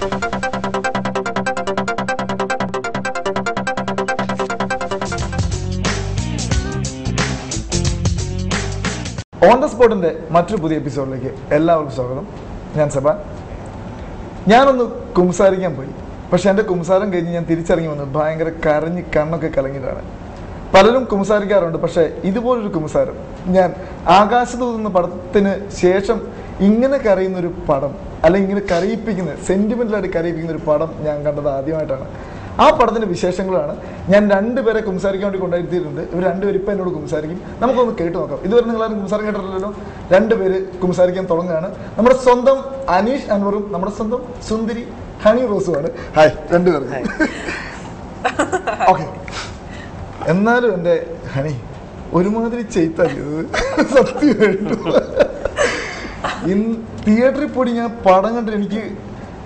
On the സ്പോട്ടിൻ്റെ മറ്റൊരു പുതിയ എപ്പിസോഡിലേക്ക് എല്ലാവർക്കും സ്വാഗതം. ഞാൻ സബാൻ. ഞാനൊന്ന് കുംസാരിക്കാൻ പോയി. പക്ഷെ എൻ്റെ കുംസാരം കഴിഞ്ഞ് ഞാൻ തിരിച്ചിറങ്ങി വന്നത് ഭയങ്കര കരഞ്ഞ് കണ്ണൊക്കെ കലങ്ങിയിട്ടാണ്. പലരും കുംസാരിക്കാറുണ്ട്, പക്ഷേ ഇതുപോലൊരു കുംസാരം ഞാൻ ആകാശദൂത് എന്ന പടത്തിന് ശേഷം ഇങ്ങനെ കരയുന്നൊരു പടം, അല്ലെങ്കിൽ ഇങ്ങനെ കരയിപ്പിക്കുന്ന സെൻറ്റിമെൻ്റലായിട്ട് കരയിപ്പിക്കുന്ന ഒരു പടം ഞാൻ കണ്ടത് ആദ്യമായിട്ടാണ്. ആ പടത്തിൻ്റെ വിശേഷങ്ങളാണ് ഞാൻ രണ്ടുപേരെ കുംസാരിക്കാൻ വേണ്ടി കൊണ്ടുവരുത്തിയിട്ടുണ്ട്. ഇവർ രണ്ടുപേരും ഇപ്പം എന്നോട് കുംസാരിക്കും. നമുക്കൊന്ന് കേട്ട് നോക്കാം. ഇതുവരെ നിങ്ങളാരും കുംസാരം കേട്ടിട്ടില്ലല്ലോ. രണ്ടുപേര് കുംസാരിക്കാൻ തുടങ്ങുകയാണ്. നമ്മുടെ സ്വന്തം അനീഷ് അൻവറും നമ്മുടെ സ്വന്തം സുന്ദരി ഹണി റോസുമാണ്. ഹായ് രണ്ടുപേരും. ഓക്കെ, എന്നാലും എൻ്റെ ഹണി ഒരുമാതിരി ചെയ്തത് സത്യമായിട്ടും. ഇന്ന് തിയേറ്ററിൽ പോയി ഞാൻ പടം കണ്ടിട്ട് എനിക്ക്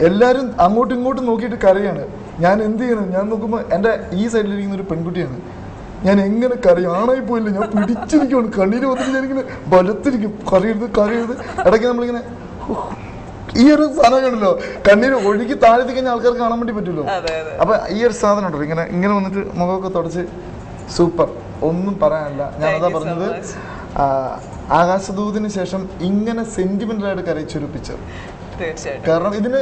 എല്ലാവരും അങ്ങോട്ടും ഇങ്ങോട്ടും നോക്കിയിട്ട് കരയാണ്. ഞാൻ എന്ത് ചെയ്യണം? ഞാൻ നോക്കുമ്പോൾ എൻ്റെ ഈ സൈഡിലിരിക്കുന്ന ഒരു പെൺകുട്ടിയാണ്. ഞാൻ എങ്ങനെ കരയും? ആണായി പോയില്ല, ഞാൻ പിടിച്ചിരിക്കുകയാണ്. കണ്ണീര് വന്നിട്ട് ഞാനിങ്ങനെ ബലത്തിരിക്കും. കരയരുത് കരയരുത്. ഇടയ്ക്ക് നമ്മളിങ്ങനെ ഈ ഒരു സാധനം കണ്ടല്ലോ, കണ്ണീര് ഒഴുകി താഴെത്തി കഴിഞ്ഞാൽ ആൾക്കാർക്ക് കാണാൻ വേണ്ടി പറ്റുമല്ലോ. അപ്പൊ ഈ ഒരു സാധനം ഉണ്ടല്ലോ, ഇങ്ങനെ ഇങ്ങനെ വന്നിട്ട് മുഖമൊക്കെ തുടച്ച് സൂപ്പർ, ഒന്നും പറയാനില്ല. ഞാനതാ പറഞ്ഞത്, ആകാശദൂതിന് ശേഷം ഇങ്ങനെ സെന്റിമെന്റലായിട്ട് കരയിച്ചൊരു പിക്ചർ. കാരണം ഇതിന്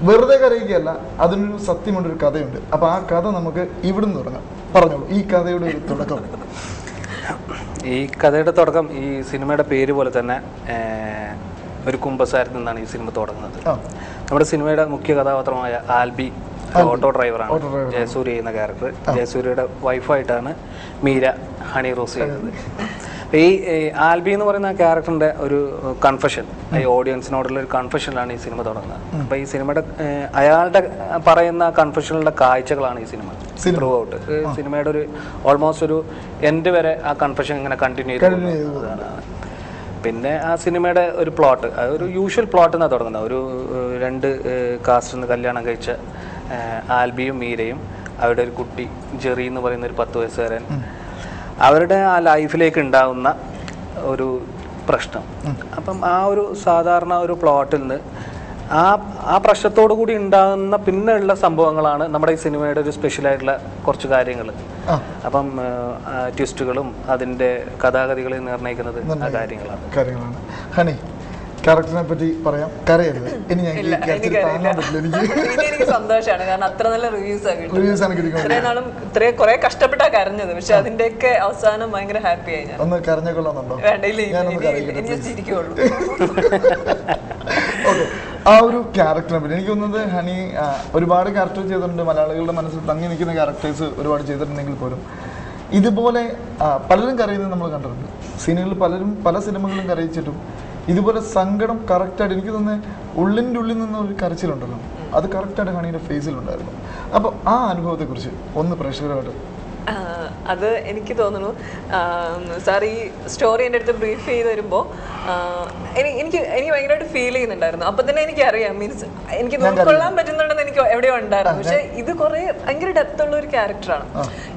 വെറുതെ കരയിക്കുകയല്ല, അതിനൊരു സത്യമുണ്ടൊരു കഥയുണ്ട്. അപ്പൊ ആ കഥ നമുക്ക് ഇവിടുന്ന് തുടങ്ങാം. പറഞ്ഞോളൂ, ഈ കഥയുടെ ഒരു തുടക്കം. ഈ കഥയുടെ തുടക്കം ഈ സിനിമയുടെ പേര് പോലെ തന്നെ ഒരു കുമ്പസാരത്തിൽ നിന്നാണ് ഈ സിനിമ തുടങ്ങുന്നത്. നമ്മുടെ സിനിമയുടെ മുഖ്യ കഥാപാത്രമായ ആൽബി ഓട്ടോ ഡ്രൈവറാണ് ജയസൂര്യ ചെയ്യുന്ന ക്യാരക്ടർ. ജയസൂര്യയുടെ വൈഫായിട്ടാണ് മീര ഹണി റോസ് ചെയ്യുന്നത്. ഈ ആൽബി എന്ന് പറയുന്ന ക്യാരക്ടറിന്റെ ഒരു കൺഫെഷൻ, ഈ ഓഡിയൻസിനോടുള്ള ഒരു കൺഫെഷനിലാണ് ഈ സിനിമ തുടങ്ങുന്നത്. അപ്പൊ ഈ സിനിമയുടെ അയാളുടെ പറയുന്ന കൺഫെഷനിലെ കാഴ്ചകളാണ് ഈ സിനിമ ത്രൂ ഔട്ട്. സിനിമയുടെ ഒരു ഓൾമോസ്റ്റ് ഒരു എൻഡ് വരെ ആ കൺഫെഷൻ ഇങ്ങനെ കണ്ടിന്യൂ ചെയ്തതാണ്. പിന്നെ ആ സിനിമയുടെ ഒരു പ്ലോട്ട്, ഒരു യൂഷ്വൽ പ്ലോട്ട് എന്നാണ് തുടങ്ങുന്നത്. ഒരു രണ്ട് കാസ്റ്റിൽ നിന്ന് കല്യാണം കഴിച്ച ആൽബിയും മീരയും അവരുടെ ഒരു കുട്ടി ജെറി എന്ന് പറയുന്ന ഒരു 10 വയസ്സുകാരൻ, അവരുടെ ആ ലൈഫിലേക്ക് ഉണ്ടാകുന്ന ഒരു പ്രശ്നം. അപ്പം ആ ഒരു സാധാരണ ഒരു പ്ലോട്ടിൽ നിന്ന് ആ പ്രശ്നത്തോടു കൂടി ഉണ്ടാകുന്ന പിന്നെയുള്ള സംഭവങ്ങളാണ് നമ്മുടെ ഈ സിനിമയുടെ ഒരു സ്പെഷ്യലായിട്ടുള്ള കുറച്ച് കാര്യങ്ങൾ. അപ്പം ട്വിസ്റ്റുകളും അതിൻ്റെ കഥാഗതികളെ നിർണ്ണയിക്കുന്നത് ആ കാര്യങ്ങളാണ്. ഹണി, ക്യാരക്ടറിനെ പറ്റി പറയാം. കരയരുത്. ഇനി എനിക്ക് സന്തോഷമാണ്, കാരണം അത്ര നല്ല റിവ്യൂസ് ആണ് ഇത്രയും നാളും ഇത്രയും കുറെ കഷ്ടപ്പെട്ടാ കരഞ്ഞത്. പക്ഷെ അതിന്റെയൊക്കെ അവസാനം ഭയങ്കര ഹാപ്പി ആയി. ഞാൻ ഒന്ന് കരഞ്ഞുകൊള്ളുന്നുണ്ടോ? ചിരിക്കുള്ളൂ. ആ ഒരു ക്യാരക്ടറിനെ പറ്റി എനിക്ക് തോന്നുന്നത്, ഹണി ഒരുപാട് ക്യാരക്ടർ ചെയ്തിട്ടുണ്ട്. മലയാളികളുടെ മനസ്സിൽ തങ്ങി നിൽക്കുന്ന ക്യാരക്ടേഴ്സ് ഒരുപാട് ചെയ്തിട്ടുണ്ടെങ്കിൽ പോലും ഇതുപോലെ പലരും കരയുന്നത് നമ്മൾ കണ്ടിട്ടുണ്ട്. സിനിമകളിൽ പലരും പല സിനിമകളിലും കരയിച്ചിട്ടും ഇതുപോലെ സങ്കടം കറക്റ്റായിട്ട് എനിക്ക് തോന്നുന്നത് ഉള്ളിൻ്റെ ഉള്ളിൽ നിന്ന് ഒരു കരച്ചിലുണ്ടല്ലോ, അത് കറക്റ്റായിട്ട് ഹണിയുടെ ഫേസിലുണ്ടായിരുന്നു. അപ്പോൾ ആ അനുഭവത്തെക്കുറിച്ച് ഒന്ന് പ്രേക്ഷകരായിട്ട്. അത് എനിക്ക് തോന്നുന്നു സാർ ഈ സ്റ്റോറി എൻ്റെ അടുത്ത് ബ്രീഫ് ചെയ്ത് വരുമ്പോൾ എനിക്ക് ഭയങ്കരമായിട്ട് ഫീൽ ചെയ്യുന്നുണ്ടായിരുന്നു. അപ്പം തന്നെ എനിക്കറിയാം, മീൻസ് എനിക്ക് ഉൾക്കൊള്ളാൻ പറ്റുന്നുണ്ടെന്ന് എനിക്ക് എവിടെയോ ഉണ്ടായിരുന്നു. പക്ഷെ ഇത് കുറേ ഭയങ്കര ഡെപ്ത് ഉള്ള ഒരു ക്യാരക്ടറാണ്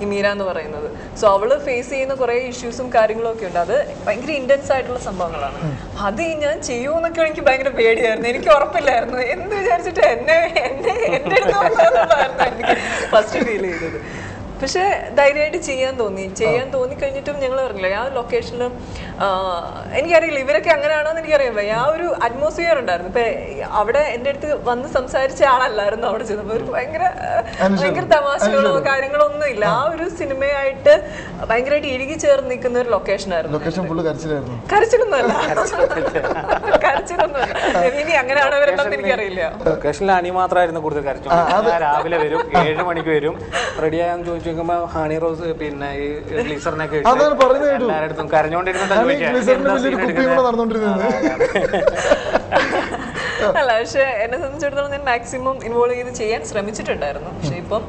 ഈ മീര എന്ന് പറയുന്നത്. സോ അവള് ഫേസ് ചെയ്യുന്ന കുറേ ഇഷ്യൂസും കാര്യങ്ങളും ഒക്കെ ഉണ്ട്. അത് ഭയങ്കര ഇന്റൻസ് ആയിട്ടുള്ള സംഭവങ്ങളാണ്. അത് ഞാൻ ചെയ്യുമെന്നൊക്കെ എനിക്ക് ഭയങ്കര പേടിയായിരുന്നു. എനിക്ക് ഉറപ്പില്ലായിരുന്നു എന്ത് വിചാരിച്ചിട്ട് എൻ്റെ അടുത്ത് വന്നതെന്നുള്ളതായിരുന്നു എനിക്ക് ഫസ്റ്റ് ഫീൽ ചെയ്തത്. പക്ഷെ ധൈര്യമായിട്ട് ചെയ്യാൻ തോന്നിക്കഴിഞ്ഞിട്ടും ഞങ്ങൾ പറഞ്ഞില്ല ആ ലൊക്കേഷനിലും. എനിക്കറിയില്ല ഇവരൊക്കെ അങ്ങനെയാണോ എന്ന് എനിക്കറിയാൻ വയ്യ. ആ ഒരു അറ്റ്മോസ്ഫിയർ ഉണ്ടായിരുന്നു. ഇപ്പൊ അവിടെ എൻ്റെ അടുത്ത് വന്ന് സംസാരിച്ച ആളല്ലായിരുന്നു അവിടെ ചെന്നപ്പോൾ. അവർക്ക് ഭയങ്കര തമാശകളോ കാര്യങ്ങളോ ഒന്നും ഇല്ല. ആ ഒരു സിനിമയായിട്ട് ഭയങ്കരമായിട്ട് ഇഴുകി ചേർന്ന് നിൽക്കുന്ന ഒരു ലൊക്കേഷനായിരുന്നു. കരച്ചിലൊന്നുമല്ല. ഇനി അങ്ങനെയാണോ ഇവരുണ്ടെന്ന് എനിക്കറിയില്ല. ലൊക്കേഷനിൽ ഹണി മാത്രമായിരുന്നു കൂടുതൽ കരച്ചു. രാവിലെ വരും, 7 മണിക്ക് വരും. റെഡിയാകാൻ ചോദിച്ചു ഹണി റോസ് പിന്നെ ഈ ഗ്ലിസറിനൊക്കെ എല്ലായിടത്തും കരഞ്ഞോണ്ടിരുന്നുണ്ട്. അല്ല, പക്ഷെ എന്നെ സംബന്ധിച്ചിടത്തോളം ഞാൻ മാക്സിമം ഇൻവോൾവ് ചെയ്ത് ചെയ്യാൻ ശ്രമിച്ചിട്ടുണ്ടായിരുന്നു. പക്ഷെ ഇപ്പം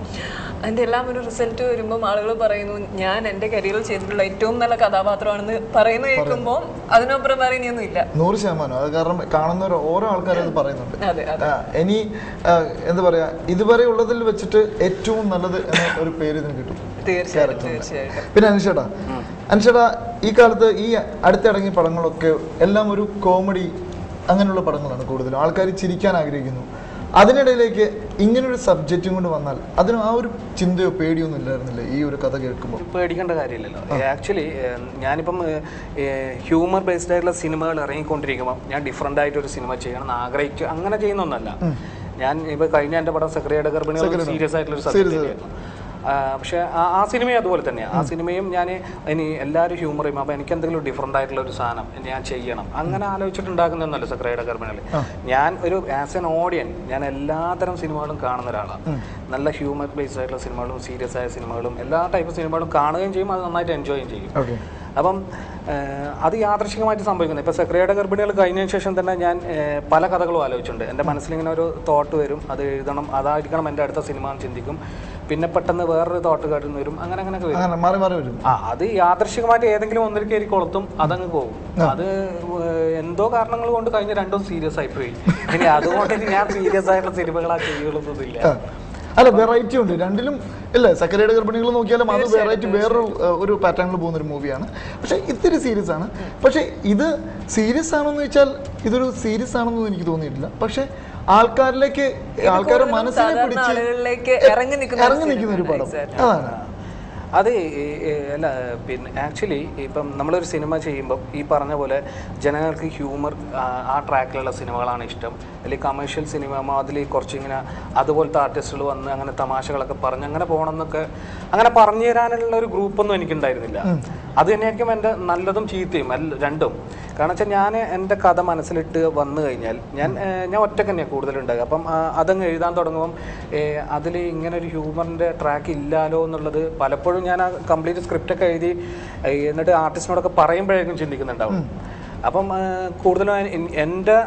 അതിൻ്റെ എല്ലാം ഒരു റിസൾട്ട് വരുമ്പോൾ ആളുകൾ പറയുന്നു ഞാൻ എൻ്റെ കരിയറിൽ ചെയ്തിട്ടുള്ള ഏറ്റവും നല്ല കഥാപാത്രമാണെന്ന് പറയുന്നത് കേൾക്കുമ്പോൾ അതിനപ്പുറം പറയുന്നൊന്നും ഇല്ല. 100%. അത് കാരണം കാണുന്ന ഓരോ ആൾക്കാരും അത് പറയുന്നുണ്ട്. ഇനി എന്താ പറയാ, ഇതുവരെ ഉള്ളതിൽ വെച്ചിട്ട് ഏറ്റവും നല്ലത് എന്ന ഒരു പേര് ഇതിന് കിട്ടും. തീർച്ചയായിട്ടും. പിന്നെ അനുഷേട്ടാ ഈ കാലത്ത് ഈ അടുത്തിറങ്ങിയ പടങ്ങളൊക്കെ എല്ലാം ഒരു കോമഡി അങ്ങനെയുള്ള പടങ്ങളാണ് കൂടുതലും. ആൾക്കാർ ചിരിക്കാൻ ആഗ്രഹിക്കുന്നു. അതിനിടയിലേക്ക് ഇങ്ങനൊരു സബ്ജക്റ്റും കൊണ്ട് വന്നാൽ അതിന് ആ ഒരു ചിന്തയോ പേടിയോ ഒന്നും ഇല്ലായിരുന്നില്ലേ ഈ ഒരു കഥ കേൾക്കുമ്പോൾ? പേടിക്കേണ്ട കാര്യമില്ലല്ലോ. ആക്ച്വലി ഞാനിപ്പം ഹ്യൂമർ ബേസ്ഡ് ആയിട്ടുള്ള സിനിമകൾ ഇറങ്ങിക്കൊണ്ടിരിക്കുമ്പോൾ ഞാൻ ഡിഫറെൻ്റ് ആയിട്ടൊരു സിനിമ ചെയ്യണമെന്ന് ആഗ്രഹിച്ച് അങ്ങനെ ചെയ്യുന്നൊന്നല്ല. ഞാൻ ഇപ്പോൾ കഴിഞ്ഞ എൻ്റെ പടം സെക്രട്ടറിയുടെ ഗർഭിണികൾ സീരിയസ് ആയിട്ടുള്ളൊരു സബ്ജക്റ്റ് ആയിരുന്നു. പക്ഷേ ആ സിനിമയും അതുപോലെ തന്നെയാണ്. ആ സിനിമയും ഞാൻ ഇനി എല്ലാവരും ഹ്യൂമർ ചെയ്യും, അപ്പോൾ എനിക്ക് എന്തെങ്കിലും ഡിഫറെൻ്റ് ആയിട്ടുള്ള ഒരു സാധനം ഞാൻ ചെയ്യണം അങ്ങനെ ആലോചിച്ചിട്ടുണ്ടാക്കുന്നതെന്നല്ല സെക്രട്ടറിയുടെ ഗർഭിണികൾ. ഞാൻ ഒരു ആസ് എൻ ഓഡിയൻ ഞാൻ എല്ലാത്തരം സിനിമകളും കാണുന്ന ഒരാളാണ്. നല്ല ഹ്യൂമർ ബേസ്ഡ് ആയിട്ടുള്ള സിനിമകളും സീരിയസ് ആയ സിനിമകളും എല്ലാ ടൈപ്പ് സിനിമകളും കാണുകയും ചെയ്യും, അത് നന്നായിട്ട് എൻജോയും ചെയ്യും. അപ്പം അത് യാദൃശികമായിട്ട് സംഭവിക്കുന്നത്. ഇപ്പോൾ സെക്രട്ടറിയുടെ ഗർഭിണികൾ കഴിഞ്ഞതിന് ശേഷം തന്നെ ഞാൻ പല കഥകളും ആലോചിച്ചിട്ടുണ്ട്. എൻ്റെ മനസ്സിലിങ്ങനെ ഒരു തോട്ട് വരും, അത് എഴുതണം, അതായിരിക്കണം എൻ്റെ അടുത്ത സിനിമ എന്ന് ചിന്തിക്കും. പിന്നെ പെട്ടെന്ന് വേറൊരു തോട്ട് കാട്ടുന്ന വരും, അങ്ങനെയൊക്കെ വരും. അത് യാദൃശികമായിട്ട് ഏതെങ്കിലും ഒന്നിൽ കയറി കൊളുത്തും, അതങ്ങ് പോകും. അത് എന്തോ കാരണങ്ങൾ കൊണ്ട് കഴിഞ്ഞ രണ്ടും സീരിയസ് ആയിപ്പോയി. ഇനി അതുകൊണ്ട് ഞാൻ സീരിയസ് ആയിട്ടുള്ള സിനിമകളാ ചെയ്യുള്ളൊന്നുമില്ല. അല്ല, വെറൈറ്റി ഉണ്ട് രണ്ടിലും. ഇല്ല, സെക്രട്ടറിയുടെ ഗർഭിണികൾ നോക്കിയാലും അത് വെറൈറ്റി വേറൊരു ഒരു പാറ്റേണിൽ പോകുന്ന ഒരു മൂവിയാണ്. പക്ഷെ ഇത്തിരി സീരിയസ് ആണ്. പക്ഷെ ഇത് സീരിയസ് ആണെന്ന് വെച്ചാൽ ഇതൊരു സീരിയസ് ആണെന്നൊന്നും എനിക്ക് തോന്നിയിട്ടില്ല. പക്ഷെ ആൾക്കാരുടെ മനസ്സിനെ പിടിച്ച് ഇറങ്ങി നിൽക്കുന്ന ഒരു പടം അതാണ്. അത് അല്ല, പിന്നെ ആക്ച്വലി ഇപ്പം നമ്മളൊരു സിനിമ ചെയ്യുമ്പം ഈ പറഞ്ഞ പോലെ ജനങ്ങൾക്ക് ഹ്യൂമർ ആ ട്രാക്കിലുള്ള സിനിമകളാണ് ഇഷ്ടം, അല്ലെങ്കിൽ കമേഴ്ഷ്യൽ സിനിമ അതിൽ കുറച്ചിങ്ങനെ അതുപോലത്തെ ആർട്ടിസ്റ്റുകൾ വന്ന് അങ്ങനെ തമാശകളൊക്കെ പറഞ്ഞ് അങ്ങനെ പോകണമെന്നൊക്കെ അങ്ങനെ പറഞ്ഞു തരാനുള്ള ഒരു ഗ്രൂപ്പൊന്നും എനിക്കുണ്ടായിരുന്നില്ല. അത് തന്നെയായിരിക്കും എൻ്റെ നല്ലതും ചീത്തയും രണ്ടും. കാരണം വെച്ചാൽ ഞാൻ എൻ്റെ കഥ മനസ്സിലിട്ട് വന്നു കഴിഞ്ഞാൽ ഞാൻ ഒറ്റക്ക് തന്നെയാണ് കൂടുതലുണ്ടാകുക. അപ്പം അതങ്ങ് എഴുതാൻ തുടങ്ങുമ്പം അതിൽ ഇങ്ങനെ ഒരു ഹ്യൂമറിൻ്റെ ട്രാക്ക് ഇല്ലാലോ എന്നുള്ളത് പലപ്പോഴും ഞാൻ ആ കംപ്ലീറ്റ് സ്ക്രിപ്റ്റൊക്കെ എഴുതി എന്നിട്ട് ആർട്ടിസ്റ്റിനോടൊക്കെ പറയുമ്പോഴേക്കും ചിന്തിക്കുന്നുണ്ടാവും. അപ്പം കൂടുതലും എൻ്റെ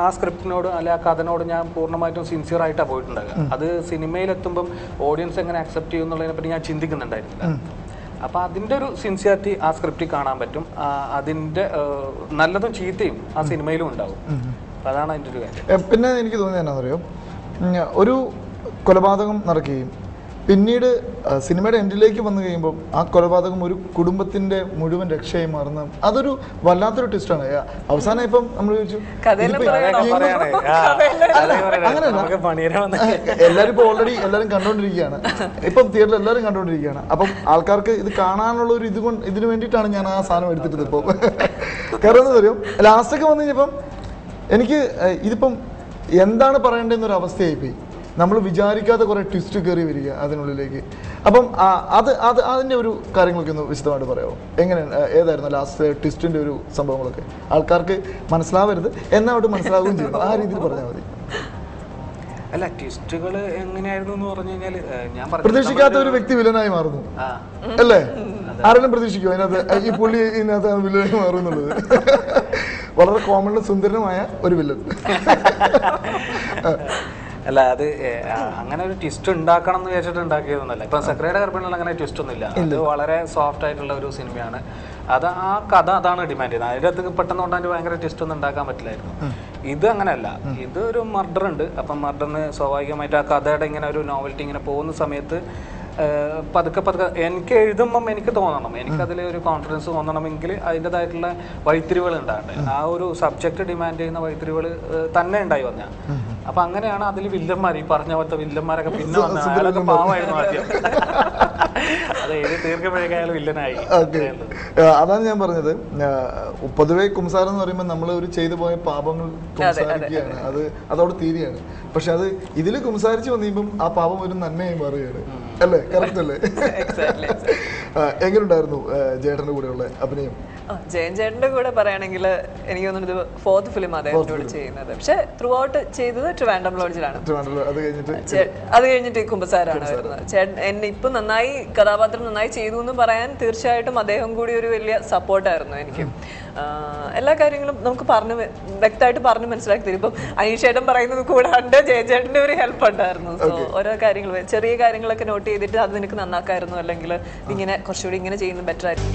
ആ സ്ക്രിപ്റ്റിനോട് അല്ലെ ആ കഥനോട് ഞാൻ പൂർണ്ണമായിട്ടും സിൻസിയർ ആയിട്ടാണ് പോയിട്ടുണ്ടാകുക. അത് സിനിമയിലെത്തുമ്പം ഓഡിയൻസ് എങ്ങനെ അക്സെപ്റ്റ് ചെയ്യും എന്നുള്ളതിനെപ്പറ്റി ഞാൻ ചിന്തിക്കുന്നുണ്ടായിരുന്നില്ല. അപ്പം അതിൻ്റെ ഒരു സിൻസിയറിറ്റി ആ സ്ക്രിപ്റ്റിൽ കാണാൻ പറ്റും. അതിൻ്റെ നല്ലതും ചീത്തയും ആ സിനിമയിലും ഉണ്ടാവും. അപ്പം അതാണ് അതിൻ്റെ ഒരു കാര്യം. പിന്നെ എനിക്ക് തോന്നിയത് എന്നാണെന്നറിയോ, ഒരു കൊലപാതകം നടക്കുകയും പിന്നീട് സിനിമയുടെ എൻഡിലേക്ക് വന്നു കഴിയുമ്പോൾ ആ കൊലപാതകം ഒരു കുടുംബത്തിന്റെ മുഴുവൻ രക്ഷയായി മാറുന്ന അതൊരു വല്ലാത്തൊരു ട്വിസ്റ്റാണ്. അവസാനം ഇപ്പം നമ്മൾ ചോദിച്ചു അങ്ങനെയല്ല, എല്ലാവരും ഇപ്പോൾ ഓൾറെഡി എല്ലാവരും കണ്ടുകൊണ്ടിരിക്കുകയാണ്, ഇപ്പം തിയേറ്ററിൽ എല്ലാവരും കണ്ടുകൊണ്ടിരിക്കുകയാണ്. അപ്പം ആൾക്കാർക്ക് ഇത് കാണാനുള്ള ഒരു ഇതിന് വേണ്ടിയിട്ടാണ് ഞാൻ ആ സാധനം എടുത്തിട്ടത്. ഇപ്പോൾ കാരണം എന്താ പറയും, ലാസ്റ്റൊക്കെ വന്നു കഴിഞ്ഞപ്പം എനിക്ക് ഇതിപ്പം എന്താണ് പറയേണ്ടതെന്നൊരു അവസ്ഥയായിപ്പോയി. നമ്മൾ വിചാരിക്കാത്ത കുറേ ട്വിസ്റ്റ് കയറി വരിക അതിനുള്ളിലേക്ക്. അപ്പം അതിൻ്റെ ഒരു കാര്യങ്ങളൊക്കെ ഒന്ന് വിശദമായിട്ട് പറയാമോ? എങ്ങനെയാണ്, ഏതായിരുന്നു ലാസ്റ്റ് ട്വിസ്റ്റിൻ്റെ ഒരു സംഭവങ്ങളൊക്കെ? ആൾക്കാർക്ക് മനസ്സിലാവരുത്, എന്നാൽ അവിടെ മനസ്സിലാവുകയും ചെയ്യണം, ആ രീതിയിൽ പറഞ്ഞാൽ മതി. അല്ല, ട്വിസ്റ്റുകൾ എങ്ങനെയായിരുന്നു എന്ന് പറഞ്ഞു കഴിഞ്ഞാൽ ഞാൻ പ്രതീക്ഷിക്കാത്ത ഒരു വ്യക്തി വില്ലനായി മാറുന്നു അല്ലേ? ആരെങ്കിലും പ്രതീക്ഷിക്കുമോ അതിനകത്ത് ഈ പുള്ളി ഇതിനകത്ത് വില്ലനായി മാറും എന്നുള്ളത്? വളരെ കോമണും സുന്ദരനുമായ ഒരു വില്ലൻ. അല്ല, അത് അങ്ങനെ ഒരു ട്വിസ്റ്റ് ഉണ്ടാക്കണം എന്ന് വിചാരിച്ചിട്ട് ഉണ്ടാക്കിയതൊന്നുമല്ല. ഇപ്പം സെക്രട്ടറിയുടെ ഗർഭിണികൾ അങ്ങനെ ട്വിസ്റ്റ് ഒന്നും ഇല്ല. അത് വളരെ സോഫ്റ്റ് ആയിട്ടുള്ള ഒരു സിനിമയാണ്. ആ കഥ അതാണ് ഡിമാൻഡ് ചെയ്യുന്നത്. അതിൻ്റെ അകത്ത് പെട്ടെന്ന് കൊണ്ടാണ്ട് ഭയങ്കര ട്വിസ്റ്റ് ഒന്നും ഉണ്ടാക്കാൻ പറ്റില്ലായിരുന്നു. ഇത് അങ്ങനെയല്ല, ഇത് ഒരു മർഡർ ഉണ്ട്. അപ്പം മർഡറിന് സ്വാഭാവികമായിട്ട് ആ കഥയുടെ ഇങ്ങനെ ഒരു നോവൽറ്റി ഇങ്ങനെ പോകുന്ന സമയത്ത് പതുക്കെ എനിക്ക് എഴുതുമ്പം എനിക്ക് തോന്നണം, എനിക്കതിൽ ഒരു കോൺഫിഡൻസ് തോന്നണമെങ്കിൽ അതിൻ്റെതായിട്ടുള്ള വഴിത്തിരിവുകൾ ഉണ്ടാകട്ടെ. ആ ഒരു സബ്ജക്റ്റ് ഡിമാൻഡ് ചെയ്യുന്ന വഴിത്തിരിവുകൾ തന്നെ ഉണ്ടായി വന്നാൽ. അപ്പൊ അങ്ങനെയാണ് അതിൽ വില്ലന്മാർ, ഈ പറഞ്ഞ പോലത്തെ വില്ലന്മാരൊക്കെ പിന്നെ വന്ന പാവമായിരുന്നു ആദ്യം. അത് എഴുതി തീർക്കുമ്പോഴേക്കായാലും വില്ലനായി. അതാണ് ഞാൻ പറഞ്ഞത്. പൊതുവെ കുംസാരം എന്ന് പറയുമ്പോൾ നമ്മൾ ഒരു ചെയ്തു പോയ പാപങ്ങൾ കുംസാരിക്കുകയാണ്, അതോടെ തീരുകയാണ്. പക്ഷെ അത് ഇതില് കുംസാരിച്ച് വന്നിപ്പം ആ പാപം ഒരു നന്മയായി മാറുകയാണ് അല്ലേ? കറക്റ്റ് അല്ലേ? എങ്ങനെയുണ്ടായിരുന്നു ജയേട്ടന്റെ കൂടെയുള്ള അഭിനയം? ജയൻ ചേട്ടന്റെ കൂടെ പറയുകയാണെങ്കിൽ എനിക്ക് തോന്നുന്നത് ഇത് 4th ഫിലിം അദ്ദേഹത്തിന്റെ കൂടെ ചെയ്യുന്നത്. പക്ഷെ ത്രൂ ഔട്ട് ചെയ്തത് ട്രിവാൻഡ്രം ലോഡ്ജിലാണ്. അത് കഴിഞ്ഞിട്ട് കുമ്പസാരാണ് വരുന്നത്. ചേട്ടൻ എന്നെ ഇപ്പം നന്നായി കഥാപാത്രം നന്നായി ചെയ്തു എന്ന് പറയാൻ തീർച്ചയായിട്ടും അദ്ദേഹം കൂടി ഒരു വലിയ സപ്പോർട്ടായിരുന്നു എനിക്ക്. എല്ലാ കാര്യങ്ങളും നമുക്ക് വ്യക്തമായിട്ട് പറഞ്ഞ് മനസ്സിലാക്കി തരും. ഇപ്പം അനീഷേട്ടൻ പറയുന്നത് കൂടാണ്ട് ജയചേട്ടൻ്റെ ഒരു ഹെൽപ്പ് ഉണ്ടായിരുന്നു. സോ ഓരോ കാര്യങ്ങൾ, ചെറിയ കാര്യങ്ങളൊക്കെ നോട്ട് ചെയ്തിട്ട് അത് നിനക്ക് നന്നാക്കായിരുന്നു, അല്ലെങ്കിൽ ഇങ്ങനെ കുറച്ചുകൂടി ഇങ്ങനെ ചെയ്യുന്നത് ബെറ്റർ ആയിരുന്നു.